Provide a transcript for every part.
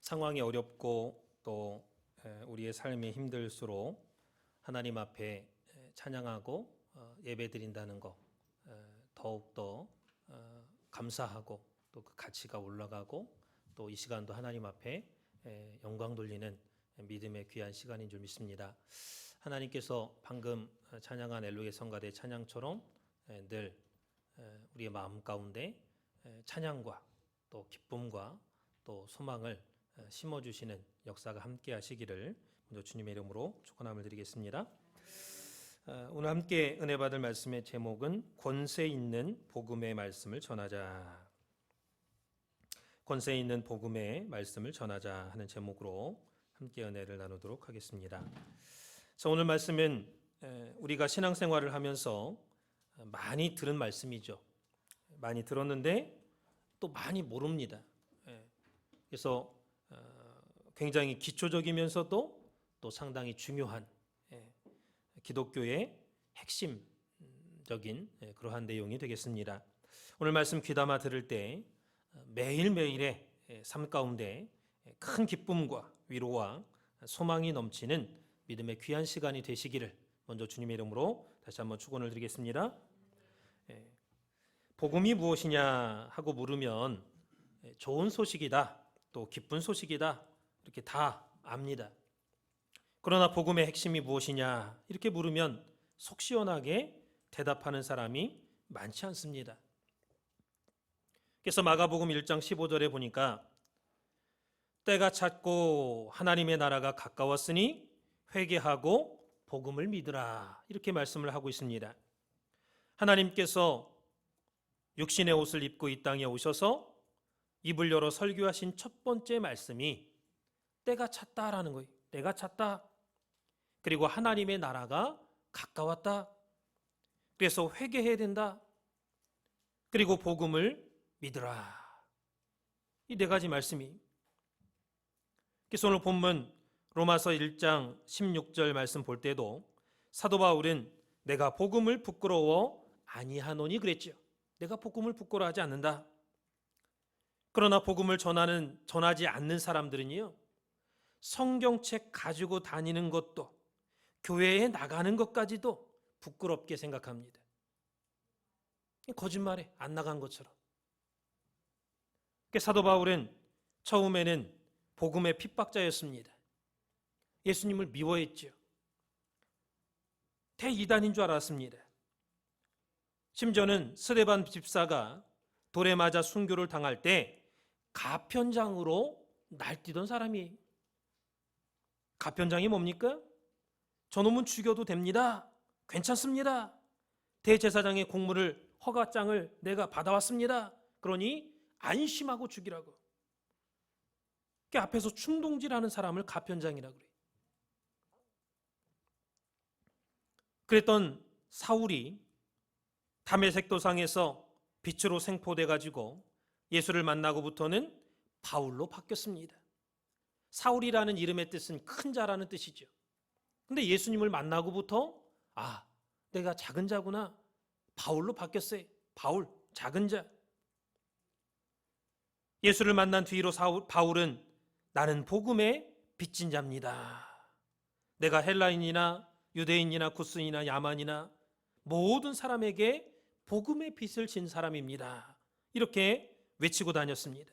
상황이 어렵고 또 우리의 삶이 힘들수록 하나님 앞에 찬양하고 예배드린다는 거 더욱더 감사하고 또 그 가치가 올라가고 또 이 시간도 하나님 앞에 영광 돌리는 믿음의 귀한 시간인 줄 믿습니다. 하나님께서 방금 찬양한 엘로의 성가대 찬양처럼 늘 우리의 마음 가운데 찬양과 또 기쁨과 또 소망을 심어주시는 역사가 함께 하시기를 먼저 주님의 이름으로 축원함을 드리겠습니다. 오늘 함께 은혜 받을 말씀의 제목은 권세 있는 복음의 말씀을 전하자. 권세 있는 복음의 말씀을 전하자 하는 제목으로 함께 은혜를 나누도록 하겠습니다. 자, 오늘 말씀은 우리가 신앙생활을 하면서 많이 들은 말씀이죠. 많이 들었는데 또 많이 모릅니다. 그래서 굉장히 기초적이면서도 또 상당히 중요한 기독교의 핵심적인 그러한 내용이 되겠습니다. 오늘 말씀 귀담아 들을 때 매일매일의 삶 가운데 큰 기쁨과 위로와 소망이 넘치는 믿음의 귀한 시간이 되시기를 먼저 주님의 이름으로 다시 한번 축원을 드리겠습니다. 복음이 무엇이냐 하고 물으면 좋은 소식이다, 또 기쁜 소식이다 이렇게 다 압니다. 그러나 복음의 핵심이 무엇이냐 이렇게 물으면 속 시원하게 대답하는 사람이 많지 않습니다. 그래서 마가복음 1장 15절에 보니까 때가 찼고 하나님의 나라가 가까웠으니 회개하고 복음을 믿으라 이렇게 말씀을 하고 있습니다. 하나님께서 육신의 옷을 입고 이 땅에 오셔서 입을 열어 설교하신 첫 번째 말씀이 때가 찼다라는 거예요. 때가 찼다. 그리고 하나님의 나라가 가까웠다. 그래서 회개해야 된다. 그리고 복음을 믿으라. 이 네 가지 말씀이. 그래서 오늘 본문 로마서 1장 16절 말씀 볼 때도 사도 바울은 내가 복음을 부끄러워 아니하노니 그랬죠. 내가 복음을 부끄러워하지 않는다. 그러나 복음을 전하지 않는 사람들은요, 성경책 가지고 다니는 것도 교회에 나가는 것까지도 부끄럽게 생각합니다. 거짓말에 안 나간 것처럼. 사도 바울은 처음에는 복음의 핍박자였습니다. 예수님을 미워했죠. 대이단인 줄 알았습니다. 심지어는 스데반 집사가 돌에 맞아 순교를 당할 때 가편장으로 날뛰던 사람이에요. 가편장이 뭡니까? 저놈은 죽여도 됩니다. 괜찮습니다. 대제사장의 공물을 허가장을 내가 받아왔습니다. 그러니 안심하고 죽이라고. 그 앞에서 충동질하는 사람을 가편장이라고 그래요. 그랬던 사울이 다메섹 도상에서 빛으로 생포돼 가지고 예수를 만나고부터는 바울로 바뀌었습니다. 사울이라는 이름의 뜻은 큰 자라는 뜻이죠. 근데 예수님을 만나고부터 내가 작은 자구나. 바울로 바뀌었어요. 바울, 작은 자. 예수를 만난 뒤로 바울은 나는 복음의 빚진 자입니다. 내가 헬라인이나 유대인이나 구스인이나 야만이나 모든 사람에게 복음의 빚을 진 사람입니다. 이렇게 외치고 다녔습니다.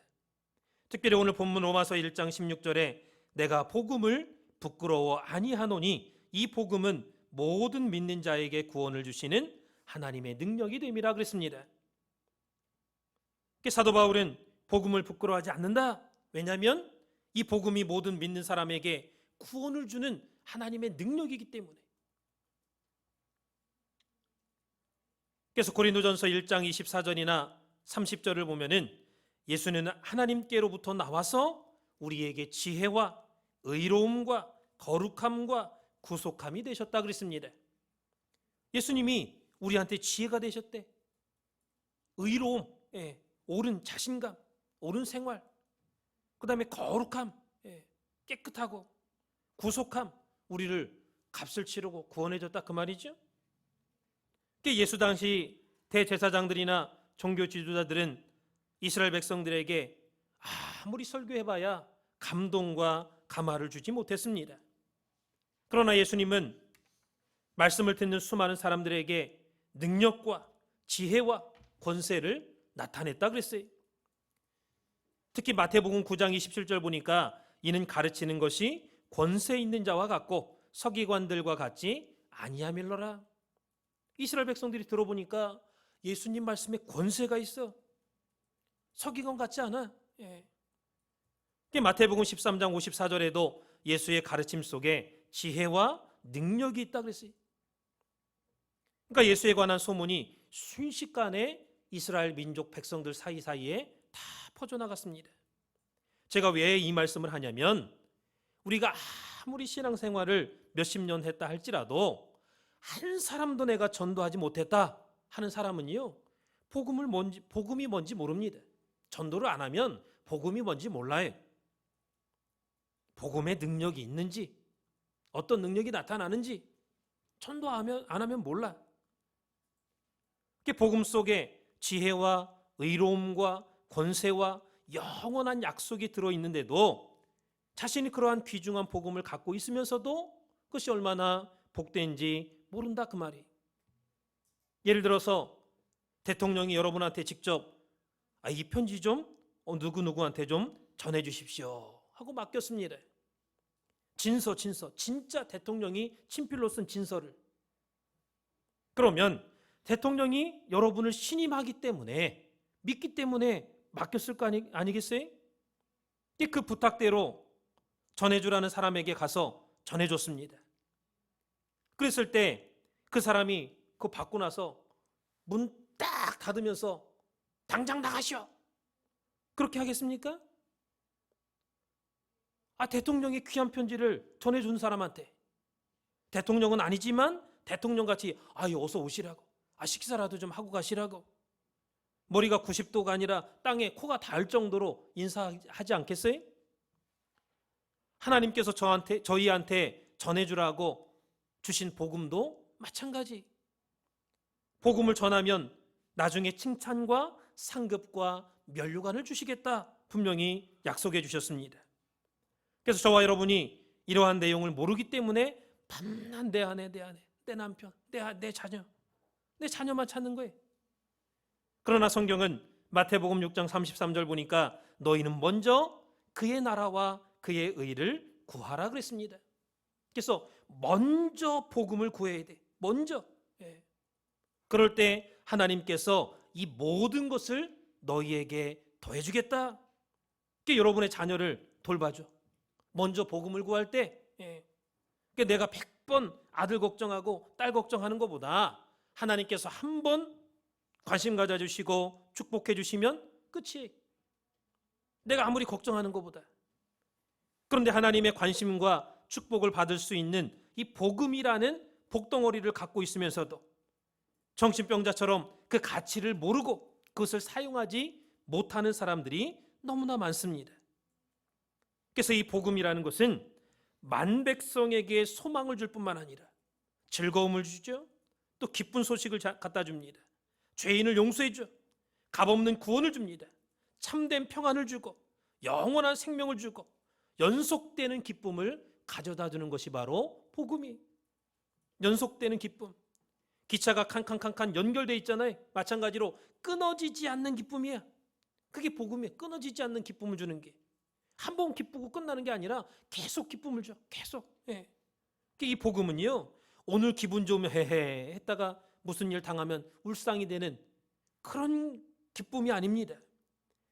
특별히 오늘 본문 로마서 1장 16절에 내가 복음을 부끄러워 아니하노니 이 복음은 모든 믿는 자에게 구원을 주시는 하나님의 능력이 됨이라 그랬습니다. 사도 바울은 복음을 부끄러워하지 않는다. 왜냐하면 이 복음이 모든 믿는 사람에게 구원을 주는 하나님의 능력이기 때문에. 그래서 고린도전서 1장 24절이나 30절을 보면은 예수는 하나님께로부터 나와서 우리에게 지혜와 의로움과 거룩함과 구속함이 되셨다 그랬습니다. 예수님이 우리한테 지혜가 되셨대. 의로움, 옳은 자신감, 옳은 생활, 그 다음에 거룩함, 깨끗하고 구속함, 우리를 값을 치르고 구원해줬다 그 말이죠. 예수 당시 대제사장들이나 종교 지도자들은 이스라엘 백성들에게 아무리 설교해봐야 감동과 감화를 주지 못했습니다. 그러나 예수님은 말씀을 듣는 수많은 사람들에게 능력과 지혜와 권세를 나타냈다 그랬어요. 특히 마태복음 9장 27절 보니까 이는 가르치는 것이 권세 있는 자와 같고 서기관들과 같지 아니하밀러라. 이스라엘 백성들이 들어보니까 예수님 말씀에 권세가 있어. 서기관 같지 않아. 마태복음 13장 54절에도 예수의 가르침 속에 지혜와 능력이 있다 그랬어요. 그러니까 예수에 관한 소문이 순식간에 이스라엘 민족 백성들 사이사이에 다 퍼져나갔습니다. 제가 왜 이 말씀을 하냐면 우리가 아무리 신앙생활을 몇십 년 했다 할지라도 한 사람도 내가 전도하지 못했다 하는 사람은요, 복음이 뭔지 모릅니다. 전도를 안 하면 복음이 뭔지 몰라요. 복음의 능력이 있는지, 어떤 능력이 나타나는지 전도 안 하면 몰라. 복음 속에 지혜와 의로움과 권세와 영원한 약속이 들어있는데도 자신이 그러한 귀중한 복음을 갖고 있으면서도 그것이 얼마나 복된지 모른다 그 말이에요. 예를 들어서 대통령이 여러분한테 직접 이 편지 좀 누구누구한테 좀 전해주십시오 하고 맡겼습니다. 진서 진짜 대통령이 친필로 쓴 진서를. 그러면 대통령이 여러분을 신임하기 때문에 믿기 때문에 맡겼을 거 아니겠어요? 그 부탁대로 전해주라는 사람에게 가서 전해줬습니다. 그랬을 때 그 사람이 그거 받고 나서 문 딱 닫으면서 당장 나가시오 그렇게 하겠습니까? 대통령이 귀한 편지를 전해준 사람한테, 대통령은 아니지만 대통령같이 어서 오시라고, 식사라도 좀 하고 가시라고, 머리가 90도가 아니라 땅에 코가 닿을 정도로 인사하지 않겠어요? 하나님께서 저희한테 전해주라고 주신 복음도 마찬가지. 복음을 전하면 나중에 칭찬과 상급과 면류관을 주시겠다 분명히 약속해 주셨습니다. 그래서 저와 여러분이 이러한 내용을 모르기 때문에 밤낮 내 아내, 내 남편, 내 자녀만 찾는 거예요. 그러나 성경은 마태복음 6장 33절 보니까 너희는 먼저 그의 나라와 그의 의를 구하라 그랬습니다. 그래서 먼저 복음을 구해야 돼. 먼저. 그럴 때 하나님께서 이 모든 것을 너희에게 더해주겠다. 여러분의 자녀를 돌봐줘. 먼저 복음을 구할 때 내가 100번 아들 걱정하고 딸 걱정하는 것보다 하나님께서 한 번 관심 가져주시고 축복해 주시면 끝이. 내가 아무리 걱정하는 것보다. 그런데 하나님의 관심과 축복을 받을 수 있는 이 복음이라는 복덩어리를 갖고 있으면서도 정신병자처럼 그 가치를 모르고 그것을 사용하지 못하는 사람들이 너무나 많습니다. 그래서 이 복음이라는 것은 만백성에게 소망을 줄 뿐만 아니라 즐거움을 주죠. 또 기쁜 소식을 갖다 줍니다. 죄인을 용서해 줘. 값없는 구원을 줍니다. 참된 평안을 주고 영원한 생명을 주고 연속되는 기쁨을 가져다 주는 것이 바로 복음이. 연속되는 기쁨. 기차가 칸칸칸칸 연결돼 있잖아요. 마찬가지로 끊어지지 않는 기쁨이야. 그게 복음이에요. 끊어지지 않는 기쁨을 주는 게. 한 번 기쁘고 끝나는 게 아니라 계속 기쁨을 줘. 계속. 이 복음은요, 오늘 기분 좋으면 헤헤 했다가 무슨 일 당하면 울상이 되는 그런 기쁨이 아닙니다.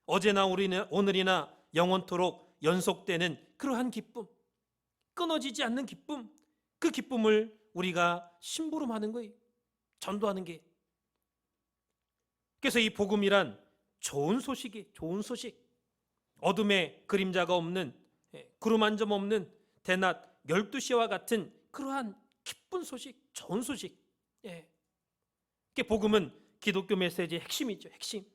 어제나 오늘이나 영원토록 연속되는 그러한 기쁨, 끊어지지 않는 기쁨, 그 기쁨을 우리가 심부름하는 거예요. 전도하는 게. 그래서 이 복음이란 좋은 소식이, 좋은 소식. 어둠에 그림자가 없는, 구름 한 점 없는 대낮 12시와 같은 그러한 기쁜 소식, 좋은 소식. 복음은 기독교 메시지의 핵심이죠. 핵심.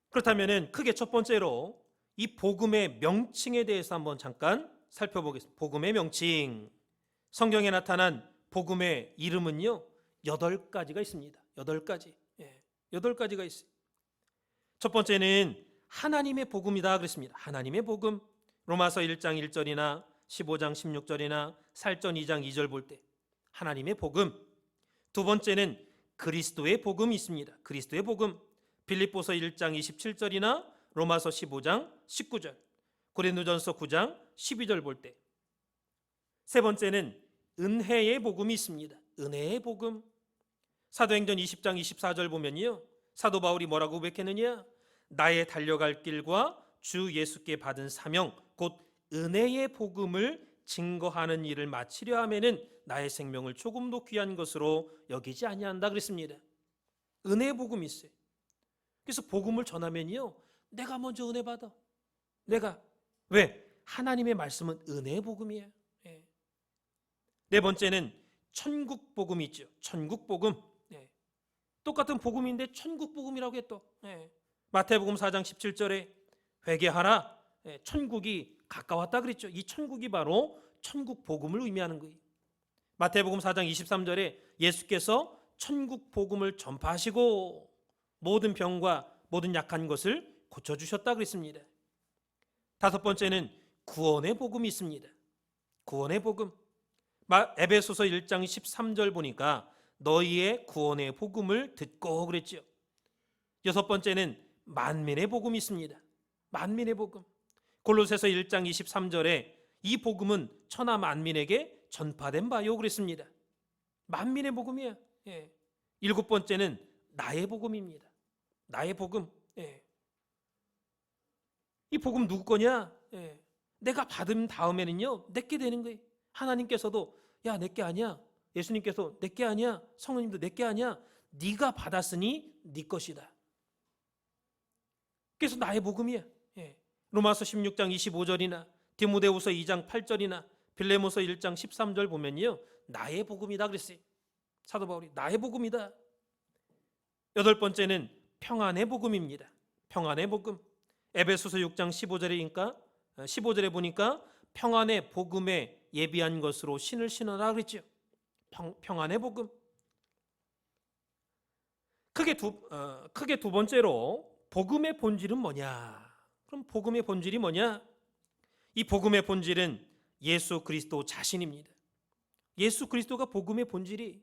그렇다면 크게 첫 번째로 이 복음의 명칭에 대해서 한번 잠깐 살펴보겠습니다. 복음의 명칭. 성경에 나타난 복음의 이름은요, 8가지가 있습니다. 8가지. 8가지가 있어요. 첫 번째는 하나님의 복음이다 그랬습니다. 하나님의 복음. 로마서 1장 1절이나 15장 16절이나 살전 2장 2절 볼 때 하나님의 복음. 두 번째는 그리스도의 복음이 있습니다. 그리스도의 복음. 빌립보서 1장 27절이나 로마서 15장 19절, 고린도전서 9장 12절 볼 때. 세 번째는 은혜의 복음이 있습니다. 은혜의 복음. 사도행전 20장 24절 보면요, 사도 바울이 뭐라고 고백했느냐? 나의 달려갈 길과 주 예수께 받은 사명 곧 은혜의 복음을 증거하는 일을 마치려 하면은 나의 생명을 조금도 귀한 것으로 여기지 아니한다 그랬습니다. 은혜의 복음이 있어요. 그래서 복음을 전하면요, 내가 먼저 은혜 받아. 내가. 왜? 하나님의 말씀은 은혜의 복음이에요. 예. 네 번째는 천국 복음이 있죠. 천국 복음. 예. 똑같은 복음인데 천국 복음이라고 했또. 예. 마태복음 4장 17절에 회개하라. 예. 천국이 가까웠다 그랬죠. 이 천국이 바로 천국 복음을 의미하는 거예요. 마태복음 4장 23절에 예수께서 천국 복음을 전파하시고 모든 병과 모든 약한 것을 고쳐주셨다 그랬습니다. 다섯 번째는 구원의 복음이 있습니다. 구원의 복음. 에베소서 1장 13절 보니까 너희의 구원의 복음을 듣고 그랬죠. 여섯 번째는 만민의 복음이 있습니다. 만민의 복음. 골로새서 1장 23절에 이 복음은 천하 만민에게 전파된 바요 그랬습니다. 만민의 복음이야. 예. 일곱 번째는 나의 복음입니다. 나의 복음. 예. 이 복음 누구 거냐? 예. 내가 받은 다음에는요, 내게 되는 거예요. 하나님께서도 야, 내게 아니야. 예수님께서 내게 아니야. 성령님도 내게 아니야. 네가 받았으니 네 것이다. 그래서 나의 복음이야. 예. 로마서 16장 25절이나 디모데후서 2장 8절이나 빌레모서 1장 13절 보면요, 나의 복음이다 그랬어요. 사도 바울이 나의 복음이다. 여덟 번째는 평안의 복음입니다. 평안의 복음. 에베소서 6장 15절에 보니까 평안의 복음에 예비한 것으로 신을 신어라 그랬죠. 평안의 복음. 크게 두 번째로 복음의 본질은 뭐냐? 그럼 복음의 본질이 뭐냐? 이 복음의 본질은 예수 그리스도 자신입니다. 예수 그리스도가 복음의 본질이.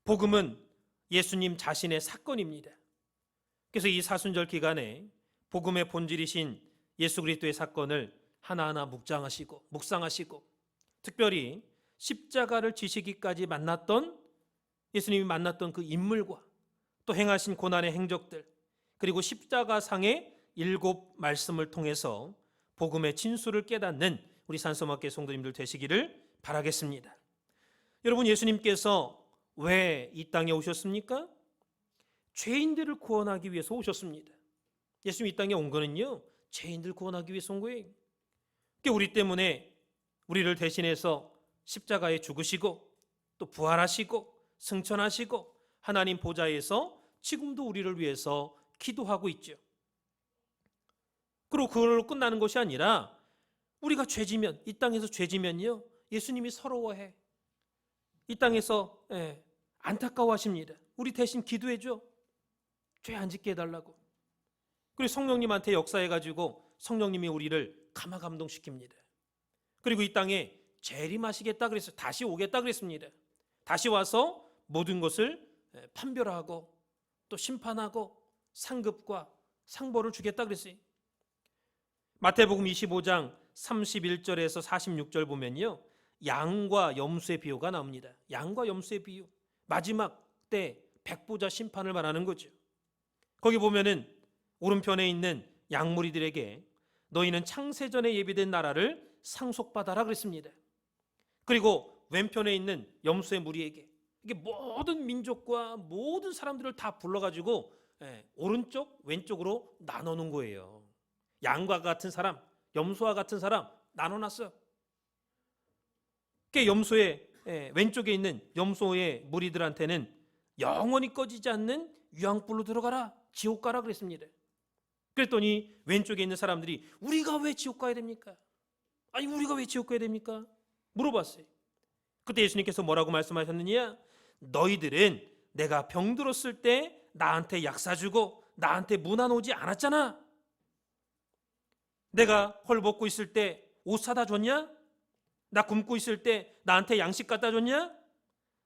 복음은 예수님 자신의 사건입니다. 그래서 이 사순절 기간에 복음의 본질이신 예수 그리스도의 사건을 하나하나 묵상하시고 특별히 십자가를 지시기까지 예수님이 만났던 그 인물과 또 행하신 고난의 행적들, 그리고 십자가상의 7 말씀을 통해서 복음의 진수를 깨닫는 우리 산소마켓 성도님들 되시기를 바라겠습니다. 여러분, 예수님께서 왜 이 땅에 오셨습니까? 죄인들을 구원하기 위해서 오셨습니다. 예수님 이 땅에 온 거는요, 죄인들 구원하기 위해서 온 거예요. 우리 때문에 우리를 대신해서 십자가에 죽으시고 또 부활하시고 승천하시고 하나님 보좌에서 지금도 우리를 위해서 기도하고 있죠. 그리고 그걸로 끝나는 것이 아니라 우리가 죄지면, 이 땅에서 죄지면요, 예수님이 서러워해. 이 땅에서 안타까워하십니다. 우리 대신 기도해줘. 죄 안 짓게 해달라고. 그리고 성령님한테 역사해가지고 성령님이 우리를 감화감동시킵니다. 그리고 이 땅에 재림하시겠다 그랬어요. 다시 오겠다 그랬습니다. 다시 와서 모든 것을 판별하고 또 심판하고 상급과 상벌을 주겠다 그랬어요. 마태복음 25장 31절에서 46절 보면요, 양과 염소의 비유가 나옵니다. 양과 염소의 비유. 마지막 때 백보자 심판을 말하는 거죠. 거기 보면은 오른편에 있는 양무리들에게 너희는 창세전에 예비된 나라를 상속받아라 그랬습니다. 그리고 왼편에 있는 염소의 무리에게, 이게 모든 민족과 모든 사람들을 다 불러가지고 오른쪽 왼쪽으로 나눠놓은 거예요. 양과 같은 사람, 염소와 같은 사람 나눠놨어요. 염소의 왼쪽에 있는 염소의 무리들한테는 영원히 꺼지지 않는 유황불로 들어가라, 지옥 가라 그랬습니다. 그랬더니 왼쪽에 있는 사람들이 우리가 왜 지옥 가야 됩니까? 아니, 우리가 왜 지옥 가야 됩니까? 물어봤어요. 그때 예수님께서 뭐라고 말씀하셨느냐? 너희들은 내가 병들었을 때 나한테 약 사주고 나한테 문안 오지 않았잖아. 내가 헐벗고 있을 때 옷 사다 줬냐? 나 굶고 있을 때 나한테 양식 갖다 줬냐?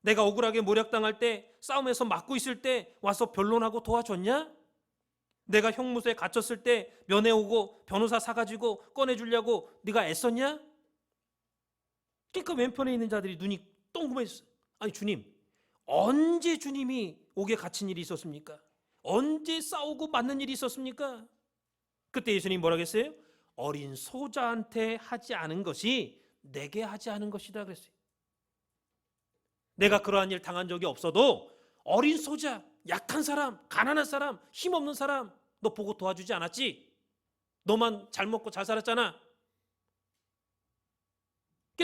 내가 억울하게 모략당할 때 싸움에서 맞고 있을 때 와서 변론하고 도와줬냐? 내가 형무소에 갇혔을 때 면회 오고 변호사 사가지고 꺼내주려고 네가 애썼냐? 그러니까 왼편에 있는 자들이 눈이 동그매졌어. 아니 주님, 언제 주님이 옥에 갇힌 일이 있었습니까? 언제 싸우고 맞는 일이 있었습니까? 그때 예수님이 뭐라고 했어요? 어린 소자한테 하지 않은 것이 내게 하지 않은 것이다 그랬어요. 내가 그러한 일 당한 적이 없어도 어린 소자, 약한 사람, 가난한 사람, 힘없는 사람 너 보고 도와주지 않았지? 너만 잘 먹고 잘 살았잖아.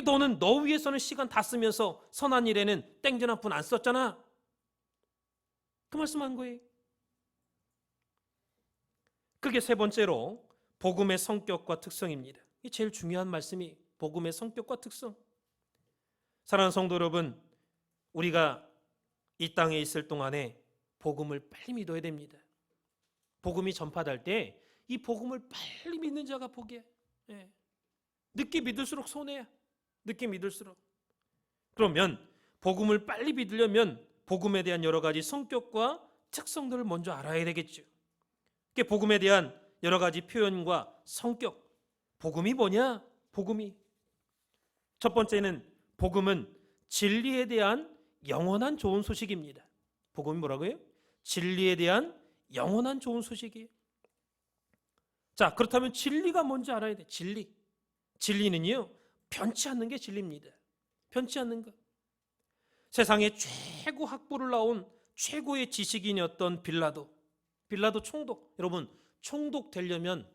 너는 너 위해서는 시간 다 쓰면서 선한 일에는 땡전 한 푼 안 썼잖아. 그 말씀한 거예요. 그게 세 번째로 복음의 성격과 특성입니다. 이게 제일 중요한 말씀이 복음의 성격과 특성. 사랑하는 성도 여러분, 우리가 이 땅에 있을 동안에 복음을 빨리 믿어야 됩니다. 복음이 전파될 때 이 복음을 빨리 믿는 자가 복이야. 늦게 믿을수록 손해야. 늦게 믿을수록. 그러면 복음을 빨리 믿으려면 복음에 대한 여러 가지 성격과 특성들을 먼저 알아야 되겠죠. 복음에 대한 여러 가지 표현과 성격. 복음이 뭐냐? 복음이 첫 번째는 복음은 진리에 대한 영원한 좋은 소식입니다. 복음이 뭐라고요? 진리에 대한 영원한 좋은 소식이에요. 자, 그렇다면 진리가 뭔지 알아야 돼. 진리. 진리는요, 변치 않는 게 진리입니다. 변치 않는 것. 세상에 최고 학부를 나온 최고의 지식인이었던 빌라도 총독. 여러분, 총독 되려면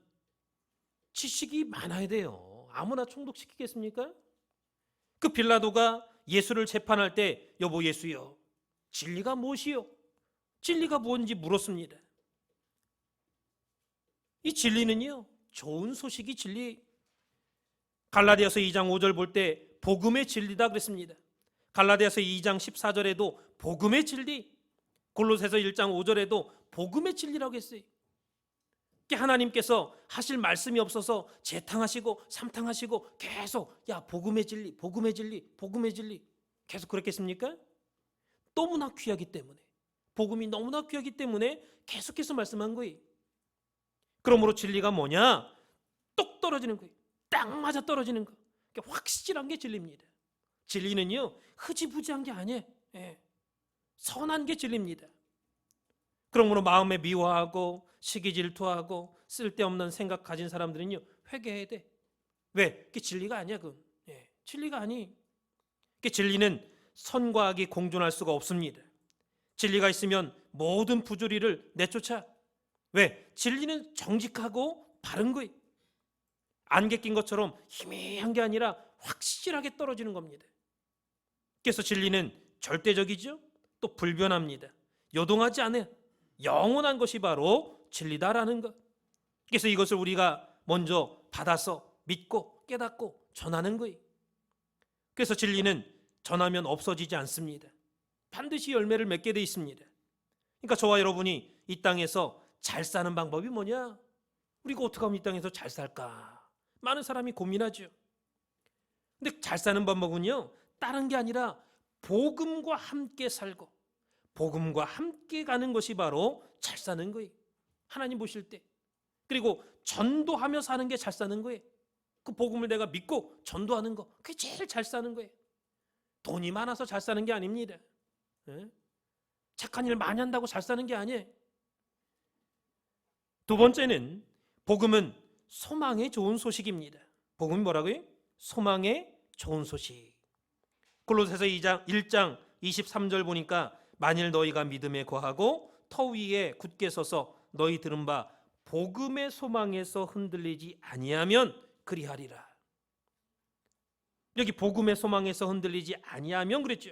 지식이 많아야 돼요. 아무나 총독 시키겠습니까? 그 빌라도가 예수를 재판할 때 여보 예수여, 진리가 무엇이요? 진리가 무엇인지 물었습니다. 이 진리는요, 좋은 소식이 진리. 갈라디아서 2장 5절 볼 때 복음의 진리다 그랬습니다. 갈라디아서 2장 14절에도 복음의 진리, 골로새서 1장 5절에도 복음의 진리라고 했어요. 하나님께서 하실 말씀이 없어서 재탕하시고 삼탕하시고 계속 야 복음의 진리, 복음의 진리, 복음의 진리 계속 그랬겠습니까? 너무나 귀하기 때문에, 복음이 너무나 귀하기 때문에 계속해서 말씀한 거예요. 그러므로 진리가 뭐냐? 똑 떨어지는 거예요. 딱 맞아 떨어지는 거. 확실한 게 진리입니다. 진리는요, 흐지부지한 게 아니에요. 선한 게 진리입니다. 그러므로 마음에 미워하고 시기 질투하고 쓸데없는 생각 가진 사람들은요, 회개해야 돼. 왜? 그게 진리가 아니야. 그건 진리가 아니. 그 진리는 선과 악이 공존할 수가 없습니다. 진리가 있으면 모든 부조리를 내쫓아. 왜? 진리는 정직하고 바른 거예요. 안개 낀 것처럼 희미한 게 아니라 확실하게 떨어지는 겁니다. 그래서 진리는 절대적이죠. 또 불변합니다. 요동하지 않아요. 영원한 것이 바로 진리다라는 것. 그래서 이것을 우리가 먼저 받아서 믿고 깨닫고 전하는 거예요. 그래서 진리는 전하면 없어지지 않습니다. 반드시 열매를 맺게 돼 있습니다. 그러니까 저와 여러분이 이 땅에서 잘 사는 방법이 뭐냐? 우리가 어떻게 하면 이 땅에서 잘 살까? 많은 사람이 고민하죠. 근데 잘 사는 방법은요, 다른 게 아니라 복음과 함께 살고 복음과 함께 가는 것이 바로 잘 사는 거예요. 하나님 보실 때. 그리고 전도하며 사는 게 잘 사는 거예요. 그 복음을 내가 믿고 전도하는 거, 그게 제일 잘 사는 거예요. 돈이 많아서 잘 사는 게 아닙니다. 착한 일 많이 한다고 잘 사는 게 아니에요. 두 번째는 복음은 소망의 좋은 소식입니다. 복음이 뭐라고요? 소망의 좋은 소식. 골로새서 1장 23절 보니까 만일 너희가 믿음에 거하고 터 위에 굳게 서서 너희 들은 바 복음의 소망에서 흔들리지 아니하면 그리하리라. 여기 복음의 소망에서 흔들리지 아니하면 그랬죠.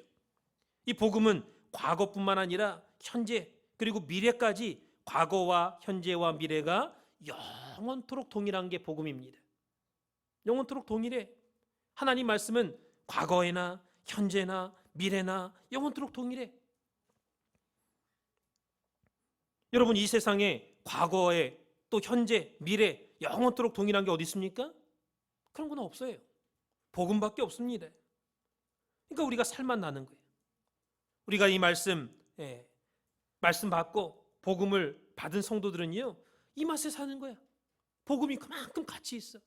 이 복음은 과거뿐만 아니라 현재 그리고 미래까지 과거와 현재와 미래가 영원토록 동일한 게 복음입니다. 영원토록 동일해. 하나님 말씀은 과거에나 현재나 미래나 영원토록 동일해. 여러분, 이 세상에 과거에 또 현재, 미래 영원토록 동일한 게 어디 있습니까? 그런 건 없어요. 복음밖에 없습니다. 그러니까 우리가 살만 나는 거예요. 우리가 이 말씀 받고 복음을 받은 성도들은요, 이 맛에 사는 거야. 복음이 그만큼 가치 있어.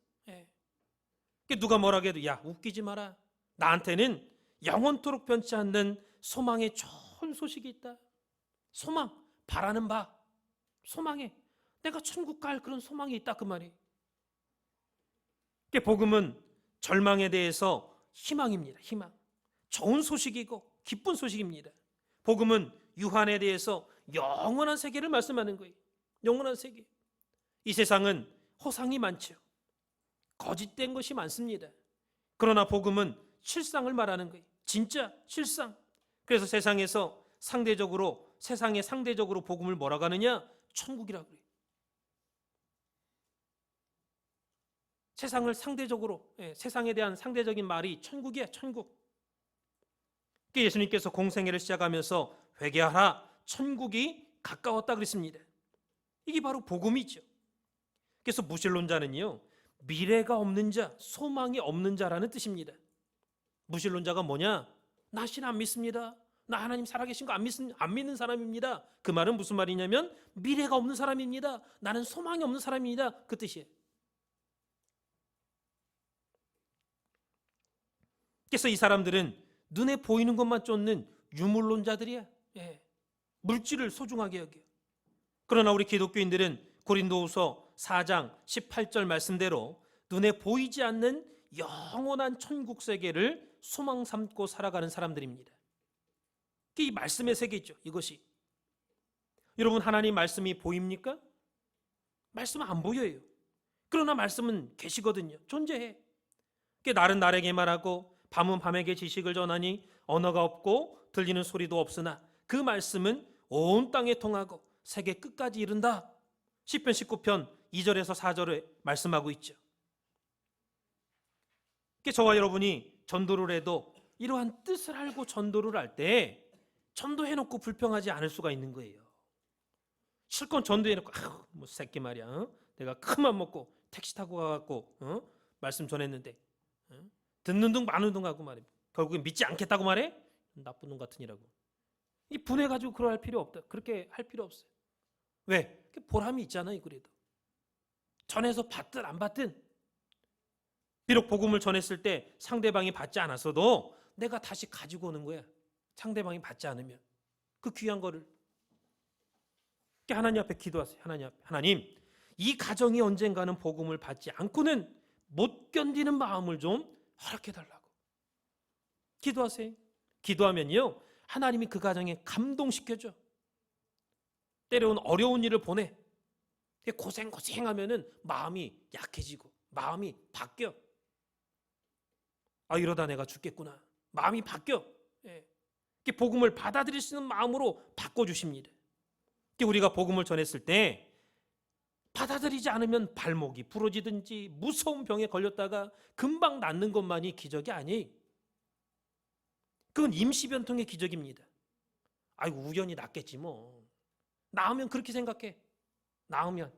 누가 뭐라 해도 야, 웃기지 마라. 나한테는 영원토록 변치 않는 소망의 좋은 소식이 있다. 소망, 바라는 바, 소망에 내가 천국 갈 그런 소망이 있다, 그 말이. 복음은 절망에 대해서 희망입니다. 희망. 좋은 소식이고 기쁜 소식입니다. 복음은 유한에 대해서 영원한 세계를 말씀하는 거예요. 영원한 세계. 이 세상은 허상이 많죠. 거짓된 것이 많습니다. 그러나 복음은 실상을 말하는 거예요. 진짜 실상. 그래서 세상에 상대적으로 복음을 뭐라고 하느냐? 천국이라고 그래요. 세상에 대한 상대적인 말이 천국이야, 천국. 예수님께서 공생애를 시작하면서 회개하라, 천국이 가까웠다 그랬습니다. 이게 바로 복음이죠. 그래서 무신론자는요, 미래가 없는 자, 소망이 없는 자라는 뜻입니다. 무신론자가 뭐냐? 나 신 안 믿습니다. 나 하나님 살아계신 거 안 믿는 사람입니다. 그 말은 무슨 말이냐면 미래가 없는 사람입니다. 나는 소망이 없는 사람입니다. 그 뜻이에요. 그래서 이 사람들은 눈에 보이는 것만 쫓는 유물론자들이야. 물질을 소중하게 여겨. 그러나 우리 기독교인들은 고린도후서 4장 18절 말씀대로 눈에 보이지 않는 영원한 천국 세계를 소망 삼고 살아가는 사람들입니다. 이 말씀의 세계죠. 이것이. 여러분, 하나님 말씀이 보입니까? 말씀은 안 보여요. 그러나 말씀은 계시거든요. 존재해. 날은 날에게 말하고 밤은 밤에게 지식을 전하니 언어가 없고 들리는 소리도 없으나 그 말씀은 온 땅에 통하고 세계 끝까지 이른다. 시편 19편 2절에서 4절에 말씀하고 있죠. 저와 여러분이 전도를 해도 이러한 뜻을 알고 전도를 할 때 전도해놓고 불평하지 않을 수가 있는 거예요. 실컷 전도해놓고 뭐 새끼 말이야. 내가 큰맘 먹고 택시 타고 가갖고 말씀 전했는데 듣는 둥 마는 둥 하고 말해. 결국엔 믿지 않겠다고 말해? 나쁜 놈 같으니라고. 이 분해가지고 그럴 필요 없다. 그렇게 할 필요 없어요. 왜? 보람이 있잖아요. 그래도 전해서 받든 안 받든, 비록 복음을 전했을 때 상대방이 받지 않았어도 내가 다시 가지고 오는 거야. 상대방이 받지 않으면 그 귀한 거를. 하나님 앞에 기도하세요. 하나님, 이 가정이 언젠가는 복음을 받지 않고는 못 견디는 마음을 좀 허락해달라고 기도하세요. 기도하면요, 하나님이 그 가정에 감동시켜줘. 때로는 어려운 일을 보내. 고생하면은 마음이 약해지고 마음이 바뀌어. 이러다 내가 죽겠구나. 마음이 바뀌어. 복음을 받아들일 수 있는 마음으로 바꿔주십니다. 우리가 복음을 전했을 때 받아들이지 않으면 발목이 부러지든지 무서운 병에 걸렸다가 금방 낫는 것만이 기적이 아니에요. 그건 임시변통의 기적입니다. 아이고, 우연히 낫겠지 뭐. 나으면 그렇게 생각해. 나으면.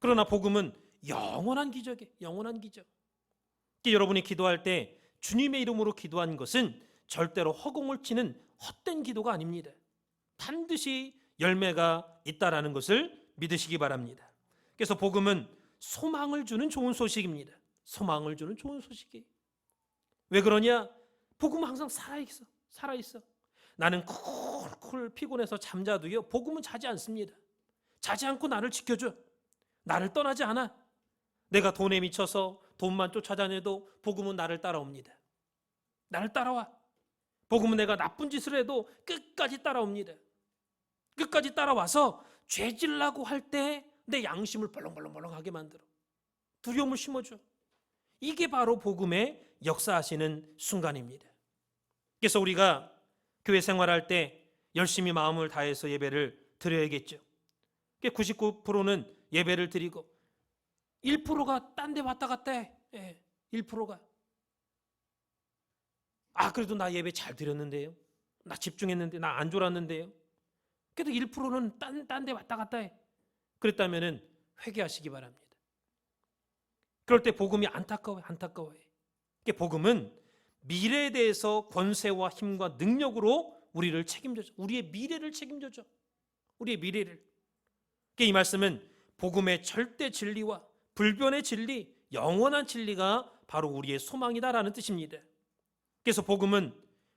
그러나 복음은 영원한 기적이에요. 영원한 기적. 여러분이 기도할 때 주님의 이름으로 기도한 것은 절대로 허공을 치는 헛된 기도가 아닙니다. 반드시 열매가 있다라는 것을 믿으시기 바랍니다. 그래서 복음은 소망을 주는 좋은 소식입니다. 소망을 주는 좋은 소식이에요. 왜 그러냐? 복음은 항상 살아있어. 나는 쿨쿨 피곤해서 잠자도요, 복음은 자지 않습니다. 자지 않고 나를 지켜줘. 나를 떠나지 않아. 내가 돈에 미쳐서 돈만 쫓아다녀도 복음은 나를 따라옵니다. 나를 따라와. 복음은 내가 나쁜 짓을 해도 끝까지 따라옵니다. 끝까지 따라와서 죄질라고 할 때 내 양심을 벌렁벌렁하게 만들어. 두려움을 심어줘. 이게 바로 복음의 역사하시는 순간입니다. 그래서 우리가 교회 생활할 때 열심히 마음을 다해서 예배를 드려야겠죠. 99%는 예배를 드리고 1%가 딴 데 왔다 갔다 해. 1%가. 그래도 나 예배 잘 드렸는데요. 나 집중했는데, 나 안 졸았는데요. 그래도 1%는 딴 데 왔다 갔다 해. 그랬다면은 회개하시기 바랍니다. 그럴 때 복음이 안타까워요. 그러니까 복음은 미래에 대해서 권세와 힘과 능력으로 우리를 책임져줘. 우리의 미래를 책임져줘. 우리의 미래를. 그러니까 이 말씀은 복음의 절대 진리와 불변의 진리, 영원한 진리가 바로 우리의 소망이다라는 뜻입니다. 그래서 복음은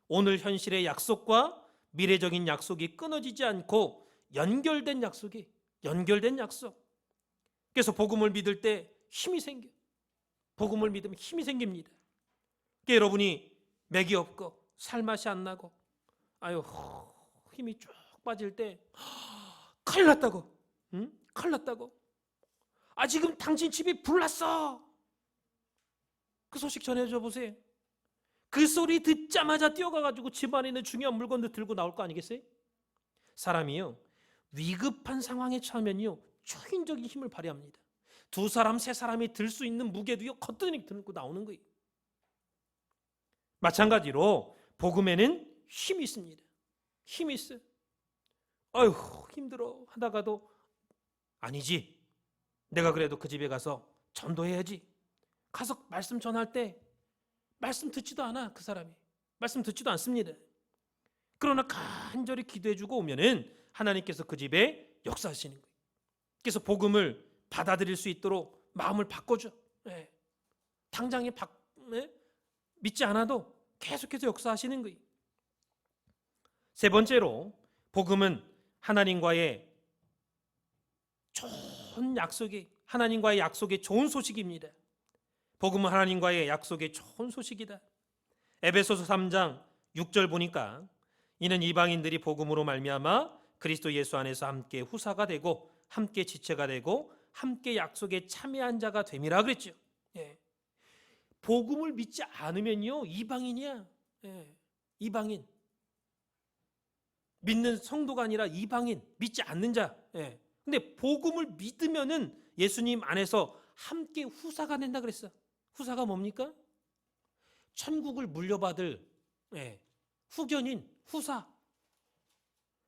오늘 현실의 약속과 미래적인 약속이 끊어지지 않고 연결된 약속. 그래서 복음을 믿을 때 힘이 생겨. 복음을 믿으면 힘이 생깁니다. 그러니까 여러분이 맥이 없고 살맛이 안 나고 힘이 쭉 빠질 때 큰일 났다고. 큰일 났다고. 지금 당신 집이 불났어. 그 소식 전해줘 보세요. 그 소리 듣자마자 뛰어가가지고 집안에 있는 중요한 물건들 들고 나올 거 아니겠어요? 사람이요, 위급한 상황에 처하면요 초인적인 힘을 발휘합니다. 2사람 3사람이 들 수 있는 무게도요 거뜬히 들고 나오는 거예요. 마찬가지로 복음에는 힘이 있습니다. 힘이 있어요. 힘들어 하다가도 아니지, 내가 그래도 그 집에 가서 전도해야지. 가서 말씀 전할 때 말씀 듣지도 않아. 그 사람이 말씀 듣지도 않습니다. 그러나 간절히 기도해주고 오면은 하나님께서 그 집에 역사하시는 거예요. 그래서 복음을 받아들일 수 있도록 마음을 바꿔줘. 당장에 믿지 않아도 계속해서 역사하시는 거예요. 세 번째로 복음은 하나님과의 좋은 약속이, 하나님과의 약속의 좋은 소식입니다. 복음은 하나님과의 약속의 좋은 소식이다. 에베소서 3장 6절 보니까 이는 이방인들이 복음으로 말미암아 그리스도 예수 안에서 함께 후사가 되고 함께 지체가 되고 함께 약속에 참여한 자가 됨이라 그랬죠. 복음을 믿지 않으면요 이방인이야. 이방인. 믿는 성도가 아니라 이방인, 믿지 않는 자. 근데 복음을 믿으면은 예수님 안에서 함께 후사가 된다 그랬어. 후사가 뭡니까? 천국을 물려받을 후견인, 후사.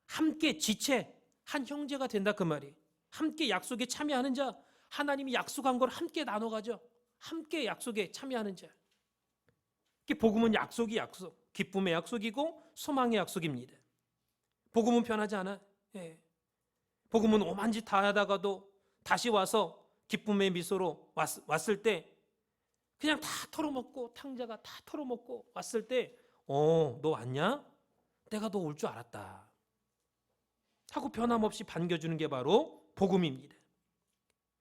함께 지체, 한 형제가 된다 그 말이에요. 함께 약속에 참여하는 자, 하나님이 약속한 걸 함께 나눠가죠. 함께 약속에 참여하는 자. 복음은 약속이 약속, 기쁨의 약속이고 소망의 약속입니다. 복음은 변하지 않아. 복음은 오만 짓 다 하다가도 다시 와서 기쁨의 미소로 왔을 때 그냥 다 털어먹고, 탕자가 다 털어먹고 왔을 때 너 왔냐? 내가 너 올 줄 알았다 하고 변함없이 반겨주는 게 바로 복음입니다.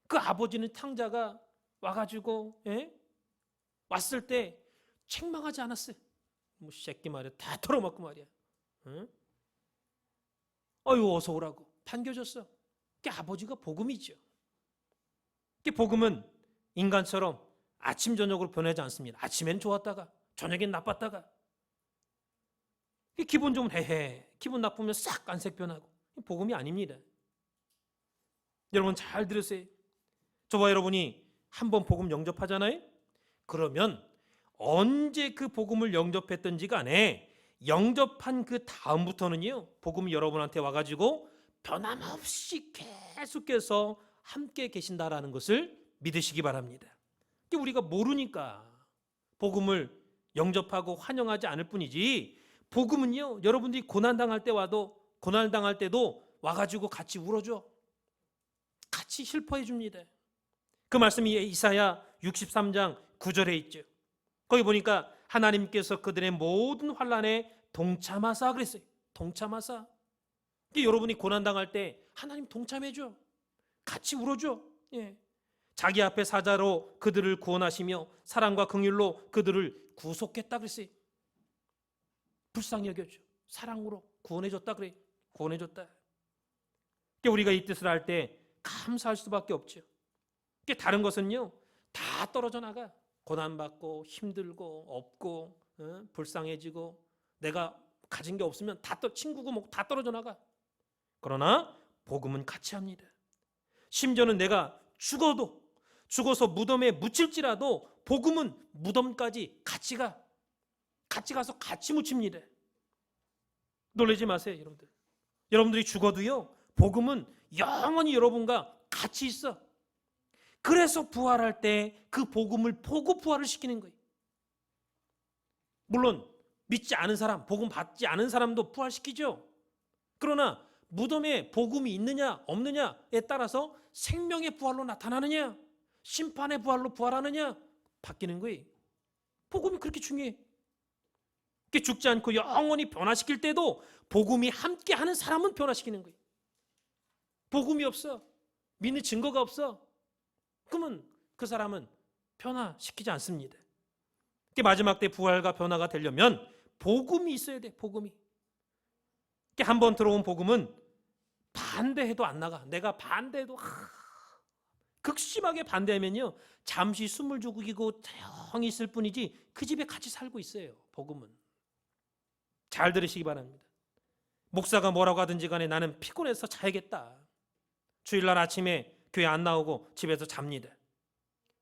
그 아버지는 탕자가 와가지고 왔을 때 책망하지 않았어요. 새끼 말이야, 다 털어먹고 말이야. 어서 오라고 반겨줬어. 그게 아버지가 복음이죠. 복음은 인간처럼 아침 저녁으로 변하지 않습니다. 아침엔 좋았다가 저녁엔 나빴다가 기분 좋으면 헤헤, 기분 나쁘면 싹 안색 변하고. 복음이 아닙니다. 여러분 잘 들으세요. 저와 여러분이 한번 복음 영접하잖아요. 그러면 언제 그 복음을 영접했든지 간에 영접한 그 다음부터는요 복음이 여러분한테 와가지고 변함없이 계속해서 함께 계신다라는 것을 믿으시기 바랍니다. 우리가 모르니까 복음을 영접하고 환영하지 않을 뿐이지, 복음은요 여러분들이 고난당할 때도 와가지고 같이 울어줘. 같이 슬퍼해 줍니다. 그 말씀이 이사야 63장 9절에 있죠. 거기 보니까 하나님께서 그들의 모든 환난에 동참하사 그랬어요. 동참하사. 여러분이 고난당할 때 하나님 동참해줘. 같이 울어줘. 자기 앞에 사자로 그들을 구원하시며 사랑과 긍휼로 그들을 구속했다 그랬어요. 불쌍히 여겨줘. 사랑으로 구원해줬다 그래. 구원해줬다. 우리가 이 뜻을 할 때 감사할 수밖에 없죠. 다른 것은요 다 떨어져 나가. 고난받고 힘들고 없고 불쌍해지고 내가 가진 게 없으면 친구고 뭐고 다 떨어져 나가. 그러나 복음은 같이 합니다. 심지어는 내가 죽어서 무덤에 묻힐지라도 복음은 무덤까지 같이 가서 같이 묻힙니다. 놀라지 마세요 여러분들. 여러분들이 죽어도요, 복음은 영원히 여러분과 같이 있어. 그래서 부활할 때 그 복음을 보고 부활을 시키는 거예요. 물론 믿지 않은 사람, 복음 받지 않은 사람도 부활시키죠. 그러나 무덤에 복음이 있느냐 없느냐에 따라서 생명의 부활로 나타나느냐, 심판의 부활로 부활하느냐 바뀌는 거예요. 복음이 그렇게 중요해. 죽지 않고 영원히 변화시킬 때도 복음이 함께하는 사람은 변화시키는 거예요. 복음이 없어, 믿는 증거가 없어, 그러면 그 사람은 변화시키지 않습니다. 마지막 때 부활과 변화가 되려면 복음이 있어야 돼. 복음이. 한번 들어온 복음은 반대해도 안 나가. 내가 반대해도 극심하게 반대하면요, 잠시 숨을 죽이고 조용히 있을 뿐이지 그 집에 같이 살고 있어요. 복음은. 잘 들으시기 바랍니다. 목사가 뭐라고 하든지 간에 나는 피곤해서 자야겠다. 주일날 아침에 교회 안 나오고 집에서 잡니다.